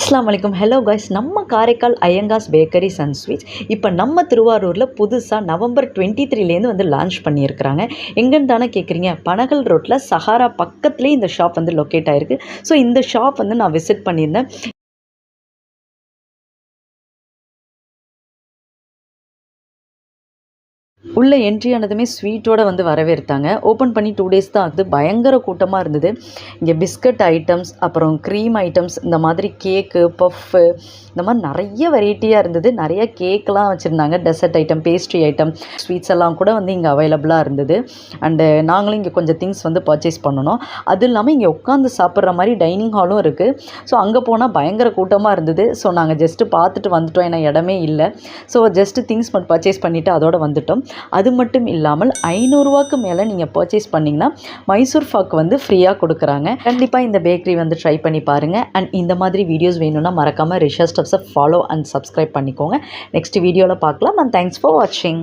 அஸ்ஸலாமு அலைக்கும். Hello guys, நம்ம காரைக்கால் ஐயங்காஸ் பேக்கரிஸ் அண்ட் ஸ்வீட்ஸ் இப்போ நம்ம திருவாரூரில் புதுசாக நவம்பர் 23லேருந்து வந்து லான்ச் பண்ணியிருக்கிறாங்க. எங்கன்னு தானே கேட்குறீங்க? பனகல் ரோட்டில் சஹாரா பக்கத்துலேயே இந்த ஷாப் வந்து லொக்கேட் ஆகிருக்கு. ஸோ இந்த ஷாப் வந்து நான் விசிட் பண்ணியிருந்தேன். உள்ளே என்ட்ரி ஆனதுமே ஸ்வீட்டோடு வந்து வரவேற்றாங்க. ஓப்பன் பண்ணி 2 டேஸ் தான் ஆகுது. பயங்கர கூட்டமாக இருந்தது. இங்கே பிஸ்கட் ஐட்டம்ஸ், அப்புறம் க்ரீம் ஐட்டம்ஸ், இந்த மாதிரி கேக்கு, பஃப்பு, இந்த மாதிரி நிறைய வெரைட்டியாக இருந்தது. நிறைய கேக்கெலாம் வச்சுருந்தாங்க. Dessert item, pastry item, sweets எல்லாம் கூட வந்து இங்கே அவைலபிளாக இருந்தது. அண்டு நாங்களும் இங்கே கொஞ்சம் திங்ஸ் வந்து பர்ச்சேஸ் பண்ணணும். அது இல்லாமல் இங்கே உட்காந்து சாப்பிட்ற மாதிரி டைனிங் ஹாலும் இருக்குது. ஸோ அங்கே போனால் பயங்கர கூட்டமாக இருந்தது. ஸோ நாங்கள் ஜஸ்ட்டு பார்த்துட்டு வந்துட்டோம். ஏன்னா இடமே இல்லை. ஸோ ஜஸ்ட்டு திங்ஸ் மட்டும் பர்ச்சேஸ் பண்ணிவிட்டு அதோடு வந்துட்டோம். அது மட்டும் இல்லாமல் 500 ரூபாய்க்கு மேலே நீங்கள் பர்ச்சேஸ் பண்ணிங்கன்னா மைசூர் பாக் வந்து ஃப்ரீயாக கொடுக்குறாங்க. கண்டிப்பாக இந்த பேக்கரி வந்து ட்ரை பண்ணி பாருங்கள். அண்ட் இந்த மாதிரி வீடியோஸ் வேணும்னா மறக்காமல் ரிஷா ஸ்டெப்ஸை ஃபாலோ அண்ட் சப்ஸ்கிரைப் பண்ணிக்கோங்க. நெக்ஸ்ட் வீடியோவில் பார்க்கலாம். அண்ட் தேங்க்ஸ் ஃபார் வாட்சிங்.